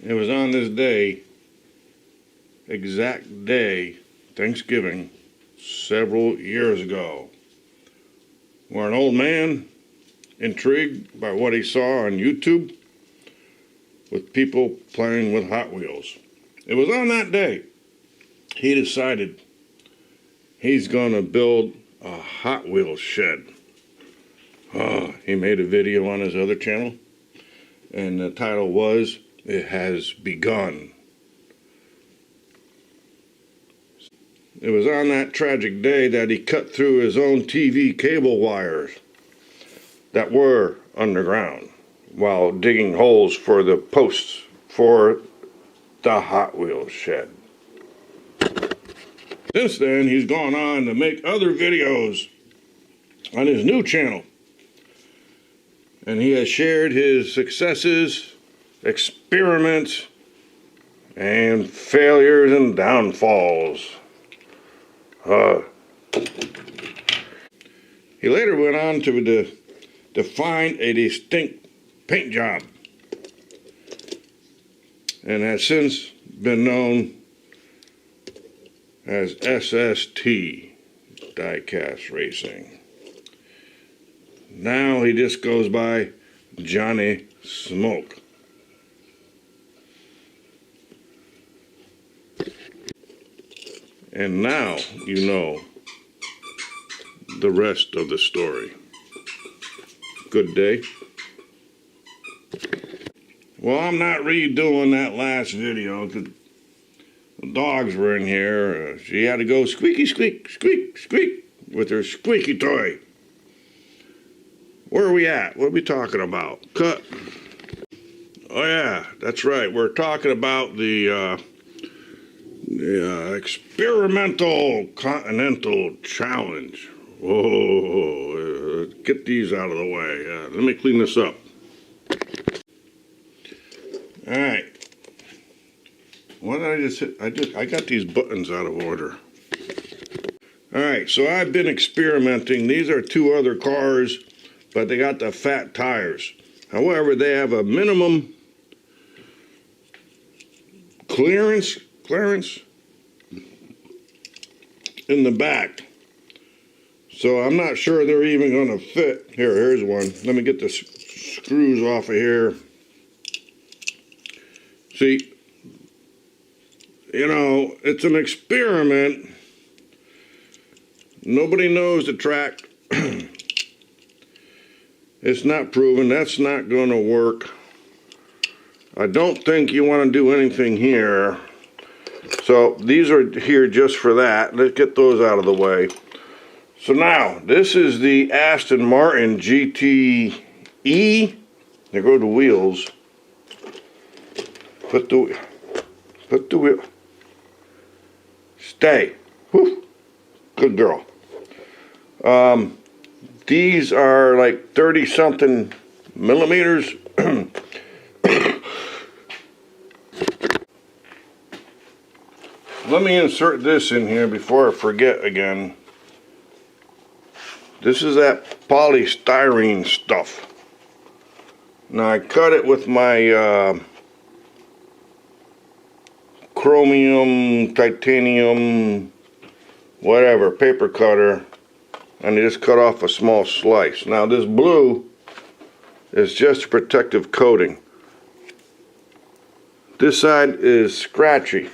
It was on this day, exact day, Thanksgiving, several years ago, where an old man, intrigued by what he saw on YouTube with people playing with Hot Wheels. It was on that day he decided he's going to build a Hot Wheels shed. He made a video on his other channel, and the title was, "It Has Begun." It was on that tragic day that he cut through his own TV cable wires that were underground while digging holes for the posts for the Hot Wheels shed. Since then, he's gone on to make other videos on his new channel, and he has shared his successes, experiments, and failures and downfalls. He later went on to define a distinct paint job, and has since been known as SST Diecast Racing. Now he just goes by Johnny Smoke. And now you know the rest of the story. Good day. Well, I'm not redoing that last video because the dogs were in here. She had to go squeaky, squeak, squeak, squeak with her squeaky toy. Where are we at? What are we talking about? Cut. Oh yeah, that's right. We're talking about the experimental Continental challenge. Whoa, get these out of the way. Let me clean this up. All right. What did I just hit? I got these buttons out of order. All right, so I've been experimenting. These are two other cars, but they got the fat tires. However, they have a minimum clearance in the back. So I'm not sure they're even going to fit. Here's one. Let me get the screws off of here. See, you know, it's an experiment. Nobody knows the track. It's not proven. That's not going to work. I don't think you want to do anything here. So these are here just for that. Let's get those out of the way. So now, this is the Aston Martin GTE. There go the wheels. Put the wheel. Stay. Whew. Good girl. These are like 30-something millimeters. Let me insert this in here before I forget again. This is that polystyrene stuff. Now I cut it with my chromium, titanium, whatever, paper cutter, and I just cut off a small slice. Now this blue is just a protective coating. This side is scratchy.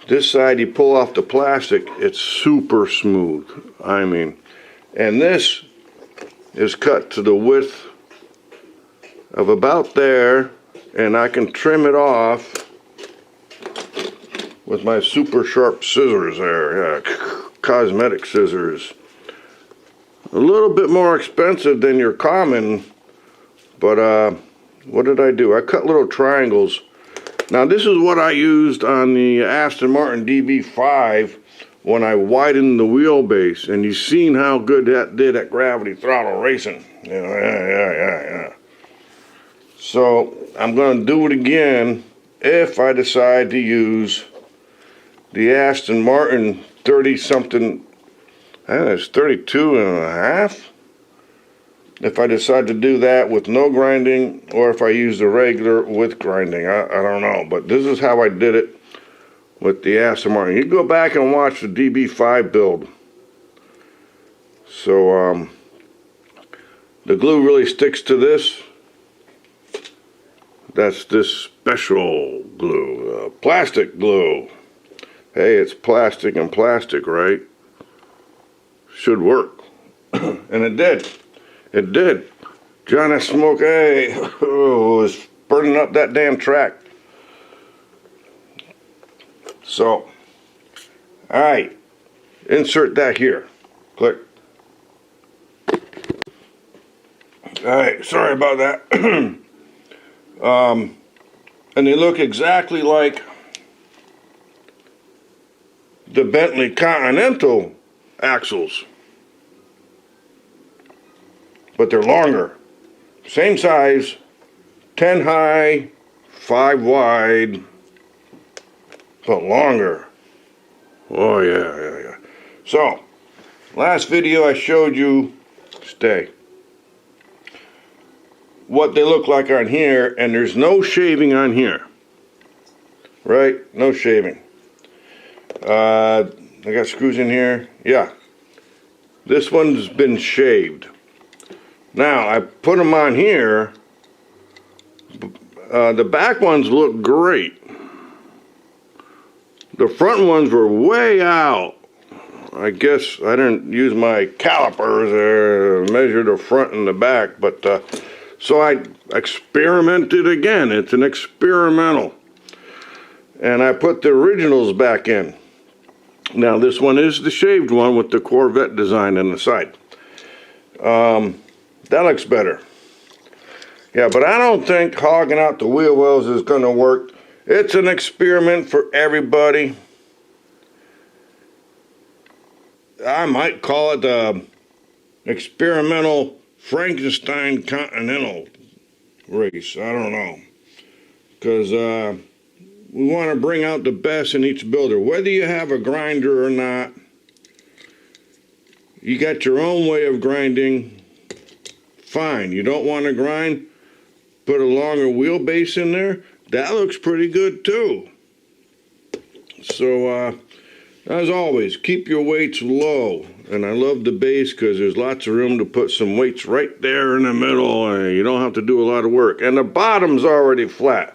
This side, you pull off the plastic, it's super smooth. I mean, and this is cut to the width of about there, and I can trim it off with my super sharp scissors there. Yeah, cosmetic scissors. A little bit more expensive than your common, but what did I do? I cut little triangles. Now this is what I used on the Aston Martin DB5 when I widened the wheelbase, and you've seen how good that did at gravity throttle racing. Yeah. So I'm going to do it again if I decide to use the Aston Martin 30-something, I think it's 32 and a half. if I decide to do that with no grinding or if I use the regular with grinding. I don't know, but this is how I did it with the Aston Martin. You go back and watch the DB5 build. So the glue really sticks to this. That's this special glue, plastic glue. Hey, it's plastic and plastic, right? Should work. And it did. It did. Johnny Smoke, hey, was burning up that damn track. So, alright, insert that here. Click. Alright, sorry about that. And they look exactly like the Bentley Continental axles, but they're longer. Same size, 10 high, 5 wide, but longer. Oh yeah. So, last video I showed you, what they look like on here, and there's no shaving on here. Right? No shaving. I got screws in here. Yeah. This one's been shaved. Now, I put them on here. The back ones look great. The front ones were way out. I guess I didn't use my calipers there to measure the front and the back, but so I experimented again. It's an experimental. And I put the originals back in. Now this one is the shaved one with the Corvette design on the side. That looks better. Yeah, but I don't think hogging out the wheel wells is going to work. It's an experiment for everybody. I might call it the experimental Frankenstein Continental race. I don't know. Because we want to bring out the best in each builder. Whether you have a grinder or not, you got your own way of grinding. Fine. You don't want to grind? Put a longer wheelbase in there. That looks pretty good too. So, as always, keep your weights low. And I love the base because there's lots of room to put some weights right there in the middle. And you don't have to do a lot of work. And the bottom's already flat.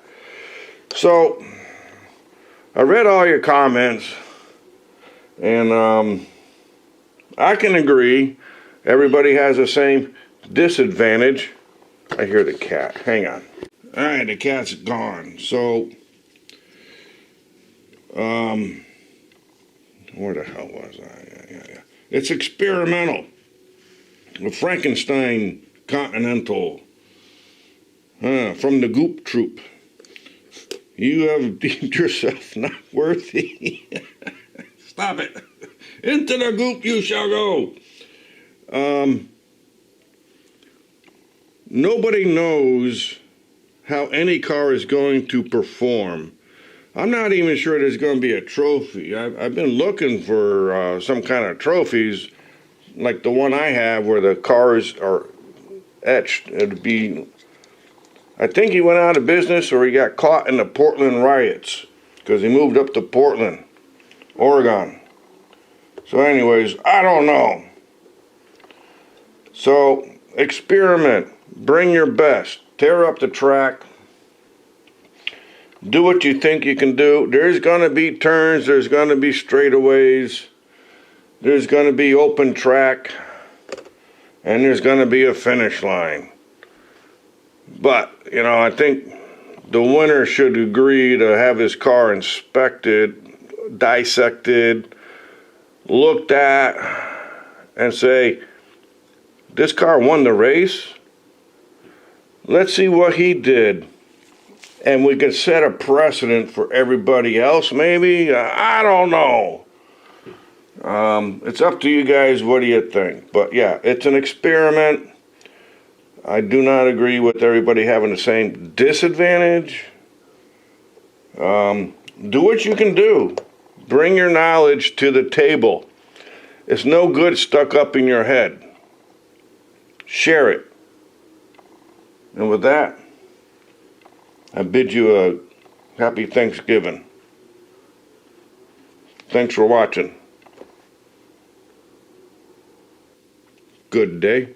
So, I read all your comments. And I can agree. Everybody has the same disadvantage. I hear the cat. Hang on. Alright, the cat's gone. So, where the hell was I? Yeah. It's experimental. The Frankenstein Continental. From the Goop Troop. You have deemed yourself not worthy. Stop it. Into the goop you shall go. Nobody knows how any car is going to perform. I'm not even sure there's going to be a trophy. I've been looking for some kind of trophies, like the one I have where the cars are etched. It'd be, I think he went out of business or he got caught in the Portland riots because he moved up to Portland, Oregon. So anyways, I don't know. So experiment. Bring your best. Tear up the track. Do what you think you can do. There's going to be turns. There's going to be straightaways. There's going to be open track. And there's going to be a finish line. But, you know, I think the winner should agree to have his car inspected, dissected, looked at, and say, this car won the race. Let's see what he did. And we could set a precedent for everybody else, maybe. I don't know. It's up to you guys. What do you think? But yeah, it's an experiment. I do not agree with everybody having the same disadvantage. Do what you can do. Bring your knowledge to the table. It's no good stuck up in your head. Share it. And with that, I bid you a happy Thanksgiving. Thanks for watching. Good day.